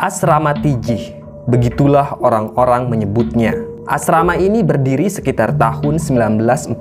Asrama Tijih, begitulah orang-orang menyebutnya. Asrama ini berdiri sekitar tahun 1942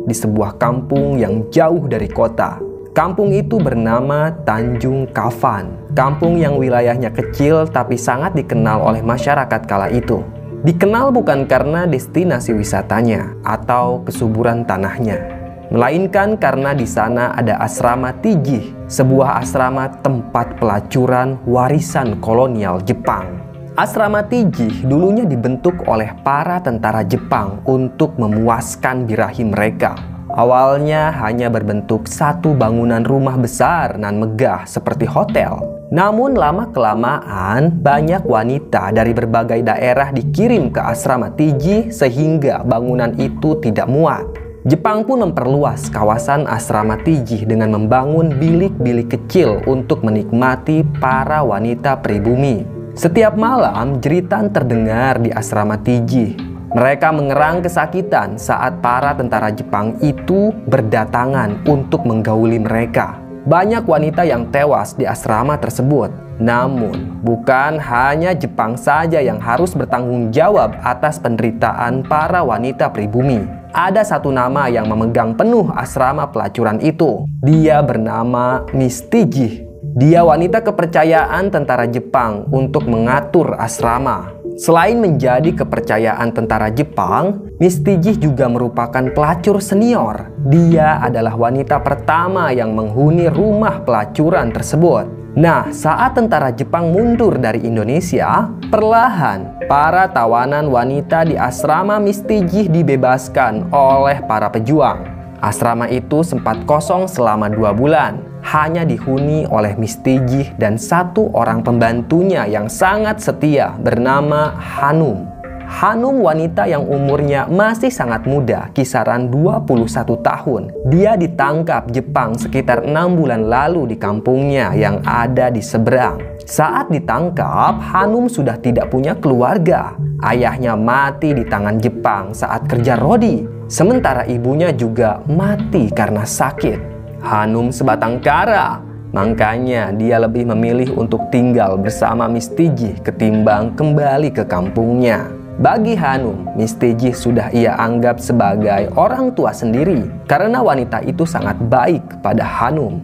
di sebuah kampung yang jauh dari kota. Kampung itu bernama Tanjung Kafan. Kampung yang wilayahnya kecil tapi sangat dikenal oleh masyarakat kala itu. Dikenal bukan karena destinasi wisatanya atau kesuburan tanahnya, melainkan karena di sana ada asrama Tijih, sebuah asrama tempat pelacuran warisan kolonial Jepang. Asrama Tijih dulunya dibentuk oleh para tentara Jepang untuk memuaskan birahi mereka. Awalnya hanya berbentuk satu bangunan rumah besar nan megah seperti hotel. Namun lama-kelamaan banyak wanita dari berbagai daerah dikirim ke asrama Tijih sehingga bangunan itu tidak muat. Jepang pun memperluas kawasan asrama Tijih dengan membangun bilik-bilik kecil untuk menikmati para wanita pribumi. Setiap malam jeritan terdengar di asrama Tijih. Mereka mengerang kesakitan saat para tentara Jepang itu berdatangan untuk menggauli mereka. Banyak wanita yang tewas di asrama tersebut. Namun, bukan hanya Jepang saja yang harus bertanggung jawab atas penderitaan para wanita pribumi. Ada satu nama yang memegang penuh asrama pelacuran itu. Dia bernama Miss Tijih. Dia wanita kepercayaan tentara Jepang untuk mengatur asrama. Selain menjadi kepercayaan tentara Jepang, Miss Tijih juga merupakan pelacur senior. Dia adalah wanita pertama yang menghuni rumah pelacuran tersebut. Nah, saat tentara Jepang mundur dari Indonesia, perlahan para tawanan wanita di asrama Miss Tijih dibebaskan oleh para pejuang. Asrama itu sempat kosong selama 2 bulan. Hanya dihuni oleh Miss Tijih dan satu orang pembantunya yang sangat setia bernama Hanum. Hanum wanita yang umurnya masih sangat muda, kisaran 21 tahun. Dia ditangkap Jepang sekitar 6 bulan lalu di kampungnya yang ada di seberang. Saat ditangkap, Hanum sudah tidak punya keluarga. Ayahnya mati di tangan Jepang saat kerja rodi, sementara ibunya juga mati karena sakit. Hanum sebatang kara, makanya dia lebih memilih untuk tinggal bersama Miss Tijih ketimbang kembali ke kampungnya. Bagi Hanum, Miss Tijih sudah ia anggap sebagai orang tua sendiri karena wanita itu sangat baik kepada Hanum.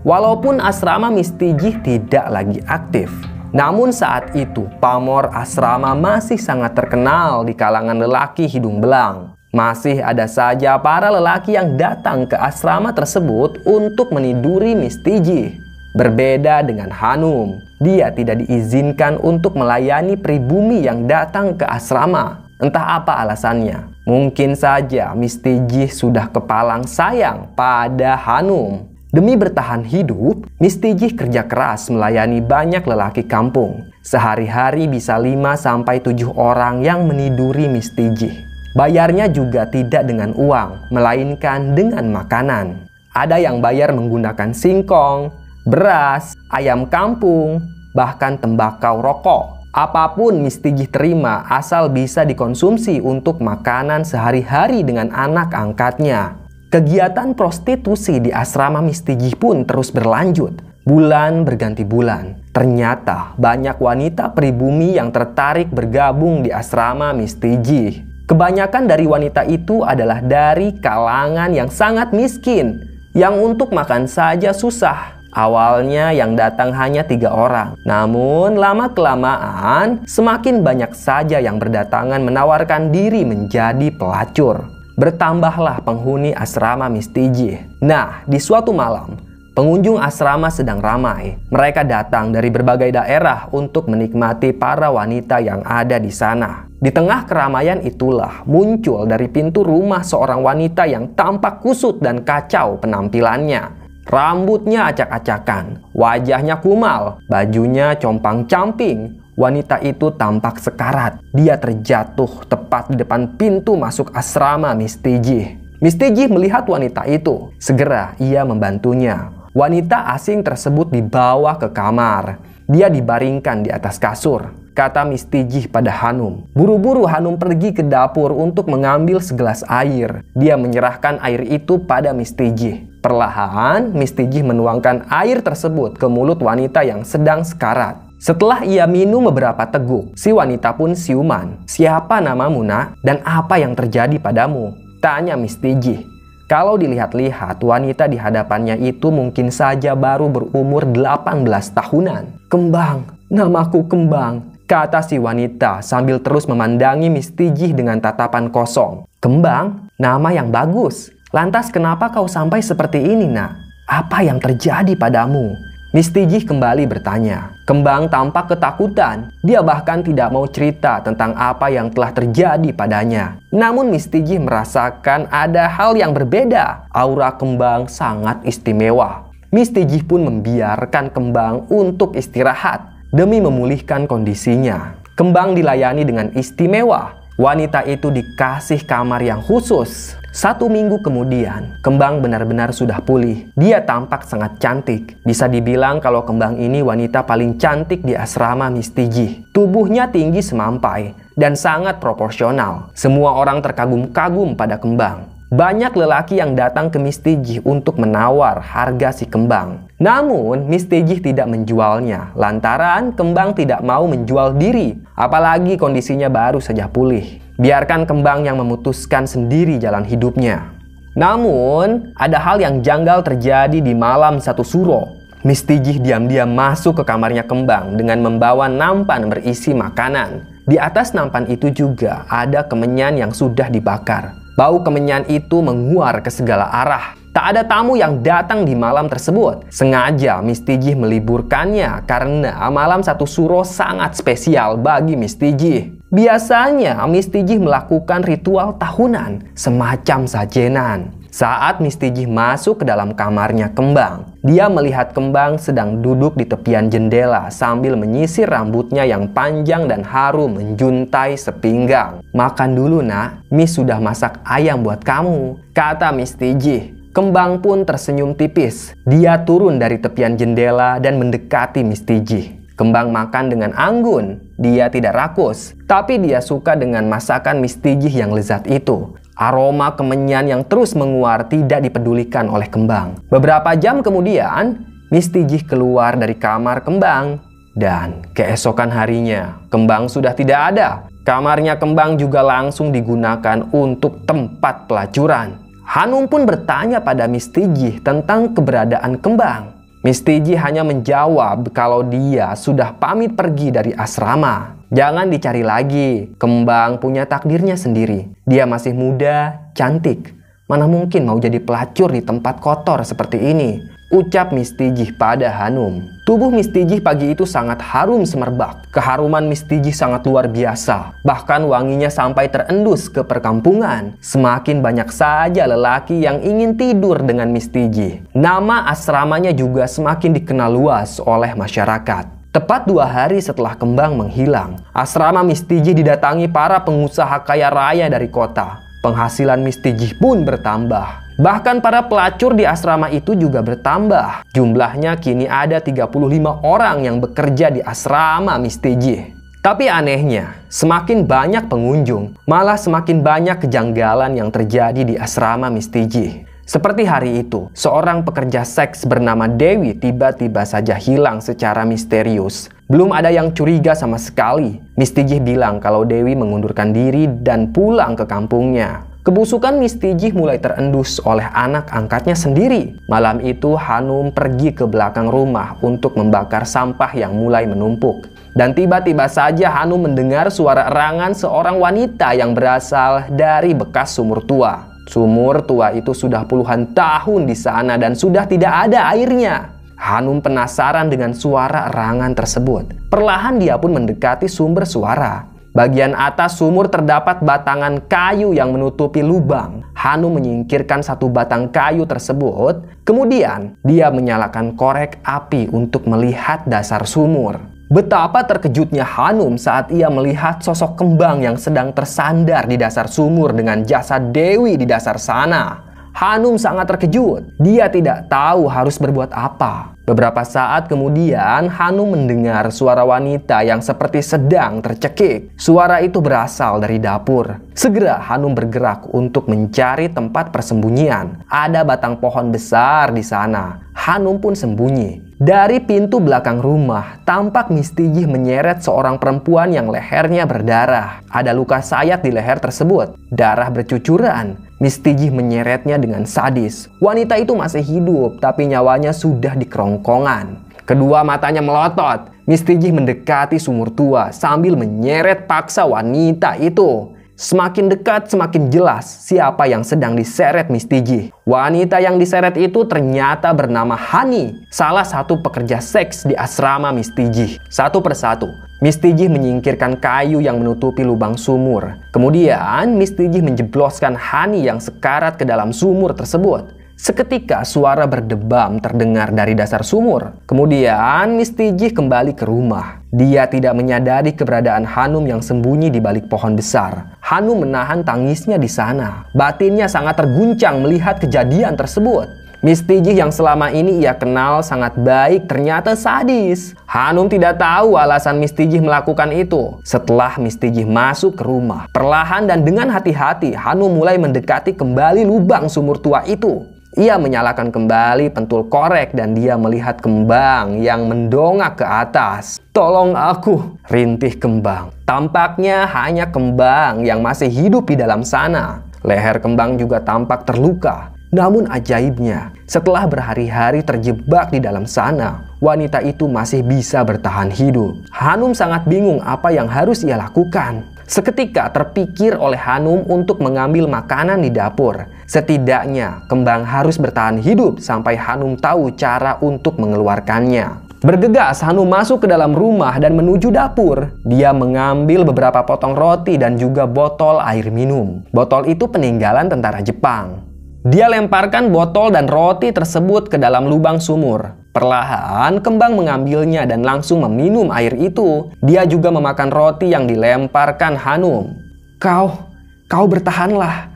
Walaupun asrama Miss Tijih tidak lagi aktif, namun saat itu pamor asrama masih sangat terkenal di kalangan lelaki hidung belang. Masih ada saja para lelaki yang datang ke asrama tersebut untuk meniduri Miss Tijih. Berbeda dengan Hanum, dia tidak diizinkan untuk melayani pribumi yang datang ke asrama. Entah apa alasannya. Mungkin saja Miss Tijih sudah kepalang sayang pada Hanum. Demi bertahan hidup, Miss Tijih kerja keras melayani banyak lelaki kampung. Sehari-hari bisa 5-7 orang yang meniduri Miss Tijih. Bayarnya juga tidak dengan uang, melainkan dengan makanan. Ada yang bayar menggunakan singkong, beras, ayam kampung, bahkan tembakau rokok. Apapun Miss Tijih terima asal bisa dikonsumsi untuk makanan sehari-hari dengan anak angkatnya. Kegiatan prostitusi di asrama Miss Tijih pun terus berlanjut. Bulan berganti bulan. Ternyata banyak wanita pribumi yang tertarik bergabung di asrama Miss Tijih. Kebanyakan dari wanita itu adalah dari kalangan yang sangat miskin, yang untuk makan saja susah. Awalnya yang datang hanya 3 orang, namun lama-kelamaan semakin banyak saja yang berdatangan menawarkan diri menjadi pelacur. Bertambahlah penghuni asrama Miss Tijih. Nah, di suatu malam, pengunjung asrama sedang ramai. Mereka datang dari berbagai daerah untuk menikmati para wanita yang ada di sana. Di tengah keramaian itulah muncul dari pintu rumah seorang wanita yang tampak kusut dan kacau penampilannya. Rambutnya acak-acakan, wajahnya kumal, bajunya compang-camping. Wanita itu tampak sekarat. Dia terjatuh tepat di depan pintu masuk asrama Miss Tijih. Miss Tijih melihat wanita itu. Segera ia membantunya. Wanita asing tersebut dibawa ke kamar. Dia dibaringkan di atas kasur. Kata Miss Tijih pada Hanum. Buru-buru Hanum pergi ke dapur untuk mengambil segelas air. Dia menyerahkan air itu pada Miss Tijih. Perlahan, Miss Tijih menuangkan air tersebut ke mulut wanita yang sedang sekarat. Setelah ia minum beberapa teguk, si wanita pun siuman. "Siapa namamu, Nak? Dan apa yang terjadi padamu?" tanya Miss Tigih. Kalau dilihat-lihat, wanita di hadapannya itu mungkin saja baru berumur 18 tahunan. "Kembang, namaku Kembang," kata si wanita sambil terus memandangi Miss Tigih dengan tatapan kosong. "Kembang? Nama yang bagus. Lantas kenapa kau sampai seperti ini, Nak? Apa yang terjadi padamu?" Miss Tigih kembali bertanya. Kembang tampak ketakutan. Dia bahkan tidak mau cerita tentang apa yang telah terjadi padanya. Namun Miss Tigih merasakan ada hal yang berbeda. Aura Kembang sangat istimewa. Miss Tigih pun membiarkan Kembang untuk istirahat demi memulihkan kondisinya. Kembang dilayani dengan istimewa. Wanita itu dikasih kamar yang khusus. 1 minggu kemudian, Kembang benar-benar sudah pulih. Dia tampak sangat cantik. Bisa dibilang kalau Kembang ini wanita paling cantik di asrama Miss Tigih. Tubuhnya tinggi semampai dan sangat proporsional. Semua orang terkagum-kagum pada Kembang. Banyak lelaki yang datang ke Miss Tigih untuk menawar harga si Kembang. Namun, Miss Tigih tidak menjualnya lantaran Kembang tidak mau menjual diri. Apalagi kondisinya baru saja pulih. Biarkan Kembang yang memutuskan sendiri jalan hidupnya. Namun, ada hal yang janggal terjadi di malam satu suro. Miss Tigih diam-diam masuk ke kamarnya Kembang dengan membawa nampan berisi makanan. Di atas nampan itu juga ada kemenyan yang sudah dibakar. Bau kemenyan itu menguar ke segala arah. Tak ada tamu yang datang di malam tersebut. Sengaja Miss Tigih meliburkannya karena malam satu suro sangat spesial bagi Miss Tigih. Biasanya Miss Tigih melakukan ritual tahunan, semacam sajenan. Saat Miss Tigih masuk ke dalam kamarnya Kembang, dia melihat Kembang sedang duduk di tepian jendela sambil menyisir rambutnya yang panjang dan harum menjuntai sepinggang. "Makan dulu, Nak. Miss sudah masak ayam buat kamu," kata Miss Tigih. Kembang pun tersenyum tipis. Dia turun dari tepian jendela dan mendekati Miss Tigih. Kembang makan dengan anggun. Dia tidak rakus, tapi dia suka dengan masakan Miss Tigih yang lezat itu. Aroma kemenyan yang terus menguar tidak dipedulikan oleh Kembang. Beberapa jam kemudian, Miss Tigih keluar dari kamar Kembang. Dan keesokan harinya, Kembang sudah tidak ada. Kamarnya Kembang juga langsung digunakan untuk tempat pelacuran. Hanum pun bertanya pada Miss Tigih tentang keberadaan Kembang. Miss Tigih hanya menjawab kalau dia sudah pamit pergi dari asrama. Jangan dicari lagi, Kembang punya takdirnya sendiri. Dia masih muda, cantik. Mana mungkin mau jadi pelacur di tempat kotor seperti ini, ucap Miss Tigih pada Hanum. Tubuh Miss Tigih pagi itu sangat harum semerbak. Keharuman Miss Tigih sangat luar biasa. Bahkan wanginya sampai terendus ke perkampungan. Semakin banyak saja lelaki yang ingin tidur dengan Miss Tigih. Nama asramanya juga semakin dikenal luas oleh masyarakat. Tepat 2 hari setelah Kembang menghilang, asrama Miss Tigih didatangi para pengusaha kaya raya dari kota. Penghasilan Miss Tigih pun bertambah. Bahkan para pelacur di asrama itu juga bertambah. Jumlahnya kini ada 35 orang yang bekerja di asrama Miss Tigih. Tapi anehnya, semakin banyak pengunjung, malah semakin banyak kejanggalan yang terjadi di asrama Miss Tigih. Seperti hari itu, seorang pekerja seks bernama Dewi tiba-tiba saja hilang secara misterius. Belum ada yang curiga sama sekali. Miss Tigih bilang kalau Dewi mengundurkan diri dan pulang ke kampungnya. Kebusukan Miss Tigih mulai terendus oleh anak angkatnya sendiri. Malam itu Hanum pergi ke belakang rumah untuk membakar sampah yang mulai menumpuk. Dan tiba-tiba saja Hanum mendengar suara erangan seorang wanita yang berasal dari bekas sumur tua. Sumur tua itu sudah puluhan tahun di sana dan sudah tidak ada airnya. Hanum penasaran dengan suara erangan tersebut. Perlahan dia pun mendekati sumber suara. Bagian atas sumur terdapat batangan kayu yang menutupi lubang. Hanum menyingkirkan satu batang kayu tersebut. Kemudian dia menyalakan korek api untuk melihat dasar sumur. Betapa terkejutnya Hanum saat ia melihat sosok Kembang yang sedang tersandar di dasar sumur dengan jasad Dewi di dasar sana. Hanum sangat terkejut. Dia tidak tahu harus berbuat apa. Beberapa saat kemudian, Hanum mendengar suara wanita yang seperti sedang tercekik. Suara itu berasal dari dapur. Segera Hanum bergerak untuk mencari tempat persembunyian. Ada batang pohon besar di sana. Hanum pun sembunyi. Dari pintu belakang rumah, tampak Mistijih menyeret seorang perempuan yang lehernya berdarah. Ada luka sayat di leher tersebut. Darah bercucuran. Mistijih menyeretnya dengan sadis. Wanita itu masih hidup, tapi nyawanya sudah di kerongkongan. Kedua matanya melotot. Mistijih mendekati sumur tua sambil menyeret paksa wanita itu. Semakin dekat semakin jelas siapa yang sedang diseret Mistijih. Wanita yang diseret itu ternyata bernama Hani, salah satu pekerja seks di asrama Mistijih. Satu persatu, Mistijih menyingkirkan kayu yang menutupi lubang sumur. Kemudian Mistijih menjebloskan Hani yang sekarat ke dalam sumur tersebut. Seketika suara berdebam terdengar dari dasar sumur. Kemudian Mistijih kembali ke rumah. Dia tidak menyadari keberadaan Hanum yang sembunyi di balik pohon besar. Hanum menahan tangisnya di sana. Batinnya sangat terguncang melihat kejadian tersebut. Mistijih yang selama ini ia kenal sangat baik ternyata sadis. Hanum tidak tahu alasan Mistijih melakukan itu. Setelah Mistijih masuk ke rumah, perlahan dan dengan hati-hati Hanum mulai mendekati kembali lubang sumur tua itu. Ia menyalakan kembali pentul korek dan dia melihat kembang yang mendongak ke atas. "Tolong aku," rintih kembang. Tampaknya hanya kembang yang masih hidup di dalam sana. Leher kembang juga tampak terluka. Namun ajaibnya, setelah berhari-hari terjebak di dalam sana, wanita itu masih bisa bertahan hidup. Hanum sangat bingung apa yang harus ia lakukan. Seketika terpikir oleh Hanum untuk mengambil makanan di dapur. Setidaknya kembang harus bertahan hidup sampai Hanum tahu cara untuk mengeluarkannya. Bergegas Hanum masuk ke dalam rumah dan menuju dapur. Dia mengambil beberapa potong roti dan juga botol air minum. Botol itu peninggalan tentara Jepang. Dia lemparkan botol dan roti tersebut ke dalam lubang sumur. Perlahan kembang mengambilnya dan langsung meminum air itu. Dia juga memakan roti yang dilemparkan Hanum. Kau bertahanlah.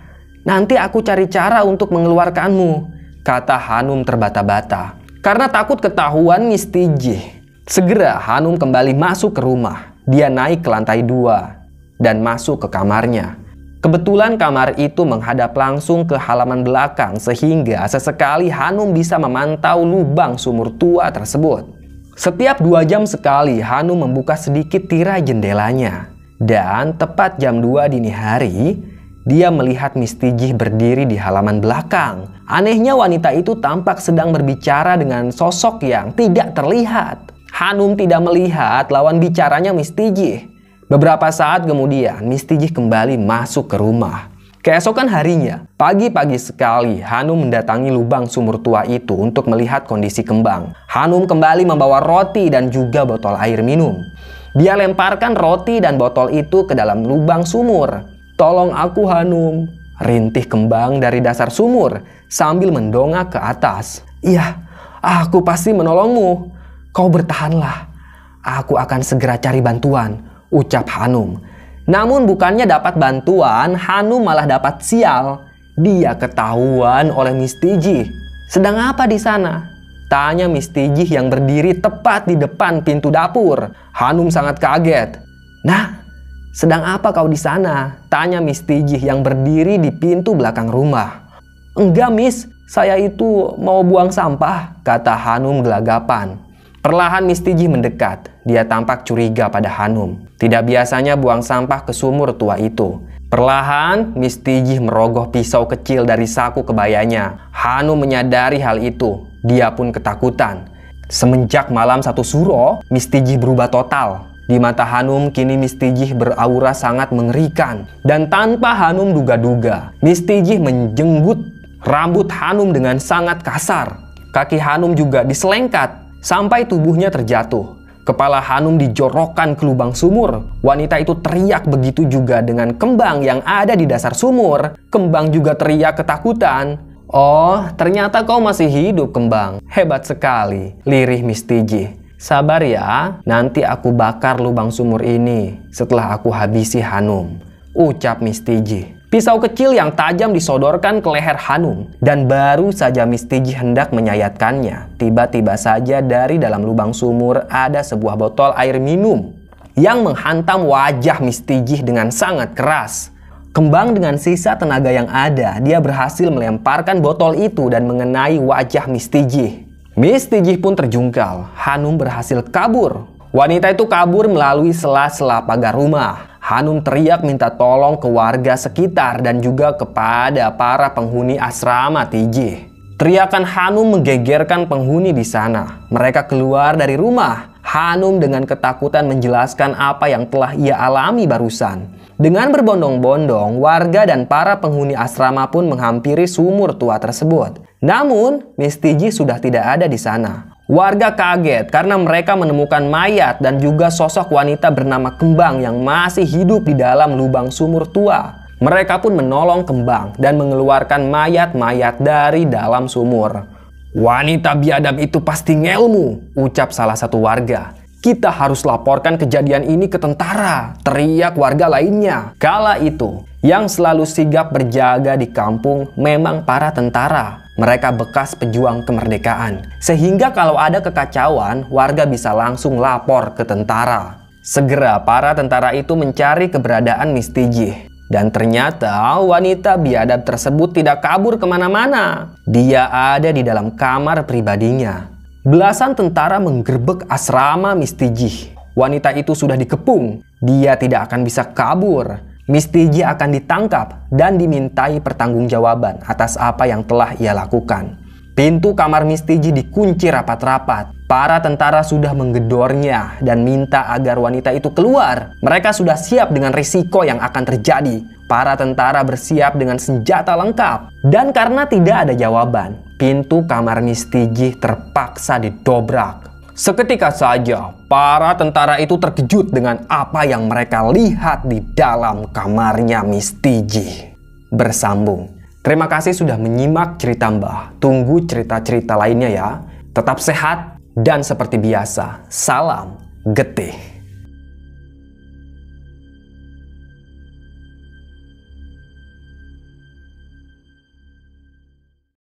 Nanti aku cari cara untuk mengeluarkanmu," kata Hanum terbata-bata. Karena takut ketahuan Mistijih. Segera Hanum kembali masuk ke rumah. Dia naik ke lantai 2 dan masuk ke kamarnya. Kebetulan kamar itu menghadap langsung ke halaman belakang sehingga sesekali Hanum bisa memantau lubang sumur tua tersebut. Setiap 2 jam sekali Hanum membuka sedikit tirai jendelanya. Dan tepat jam 2 dini hari, dia melihat Mistijih berdiri di halaman belakang. Anehnya wanita itu tampak sedang berbicara dengan sosok yang tidak terlihat. Hanum tidak melihat lawan bicaranya Mistijih. Beberapa saat kemudian, Mistijih kembali masuk ke rumah. Keesokan harinya, pagi-pagi sekali, Hanum mendatangi lubang sumur tua itu untuk melihat kondisi kembang. Hanum kembali membawa roti dan juga botol air minum. Dia lemparkan roti dan botol itu ke dalam lubang sumur. "Tolong aku, Hanum," rintih kembang dari dasar sumur sambil mendongak ke atas. "Iya, aku pasti menolongmu. Kau bertahanlah. Aku akan segera cari bantuan," ucap Hanum. Namun bukannya dapat bantuan, Hanum malah dapat sial. Dia ketahuan oleh Mistijih. "Sedang apa di sana?" tanya Mistijih yang berdiri tepat di depan pintu dapur. Hanum sangat kaget. "Nah, sedang apa kau di sana?" tanya Mistijih yang berdiri di pintu belakang rumah. "Enggak, Miss, saya itu mau buang sampah," kata Hanum gelagapan. Perlahan Mistijih mendekat. Dia tampak curiga pada Hanum. Tidak biasanya buang sampah ke sumur tua itu. Perlahan Mistijih merogoh pisau kecil dari saku kebayanya. Hanum menyadari hal itu. Dia pun ketakutan. Semenjak malam 1 suro, Mistijih berubah total. Di mata Hanum kini Mistijih beraura sangat mengerikan. Dan tanpa Hanum duga-duga, Mistijih menjenggut rambut Hanum dengan sangat kasar. Kaki Hanum juga diselengkat sampai tubuhnya terjatuh. Kepala Hanum dijorokkan ke lubang sumur. Wanita itu teriak, begitu juga dengan kembang yang ada di dasar sumur. Kembang juga teriak ketakutan. "Oh, ternyata kau masih hidup, Kembang. Hebat sekali," lirih Mistijih. "Sabar ya, nanti aku bakar lubang sumur ini setelah aku habisi Hanum," ucap Mistijih. Pisau kecil yang tajam disodorkan ke leher Hanum, dan baru saja Mistiji hendak menyayatkannya, tiba-tiba saja dari dalam lubang sumur ada sebuah botol air minum yang menghantam wajah Mistiji dengan sangat keras. Kembang dengan sisa tenaga yang ada, dia berhasil melemparkan botol itu dan mengenai wajah Mistiji. Mistiji pun terjungkal. Hanum berhasil kabur. Wanita itu kabur melalui sela-sela pagar rumah. Hanum teriak minta tolong ke warga sekitar dan juga kepada para penghuni asrama Tijih. Teriakan Hanum menggegerkan penghuni di sana. Mereka keluar dari rumah. Hanum dengan ketakutan menjelaskan apa yang telah ia alami barusan. Dengan berbondong-bondong, warga dan para penghuni asrama pun menghampiri sumur tua tersebut. Namun, Mistiji sudah tidak ada di sana. Warga kaget karena mereka menemukan mayat dan juga sosok wanita bernama Kembang yang masih hidup di dalam lubang sumur tua. Mereka pun menolong Kembang dan mengeluarkan mayat-mayat dari dalam sumur. "Wanita biadab itu pasti ngelmu," ucap salah satu warga. "Kita harus laporkan kejadian ini ke tentara," teriak warga lainnya. Kala itu, yang selalu sigap berjaga di kampung memang para tentara. Mereka bekas pejuang kemerdekaan. Sehingga kalau ada kekacauan, warga bisa langsung lapor ke tentara. Segera para tentara itu mencari keberadaan Mistiji. Dan ternyata wanita biadab tersebut tidak kabur kemana-mana. Dia ada di dalam kamar pribadinya. Belasan tentara menggerbek asrama Mistiji. Wanita itu sudah dikepung. Dia tidak akan bisa kabur. Mistiji akan ditangkap dan dimintai pertanggungjawaban atas apa yang telah ia lakukan. Pintu kamar Mistiji dikunci rapat-rapat. Para tentara sudah menggedornya dan minta agar wanita itu keluar. Mereka sudah siap dengan risiko yang akan terjadi. Para tentara bersiap dengan senjata lengkap. Dan karena tidak ada jawaban, pintu kamar Mistiji terpaksa didobrak. Seketika saja, para tentara itu terkejut dengan apa yang mereka lihat di dalam kamarnya Mistiji. Bersambung. Terima kasih sudah menyimak cerita Mbah. Tunggu cerita-cerita lainnya ya. Tetap sehat dan seperti biasa, salam getih.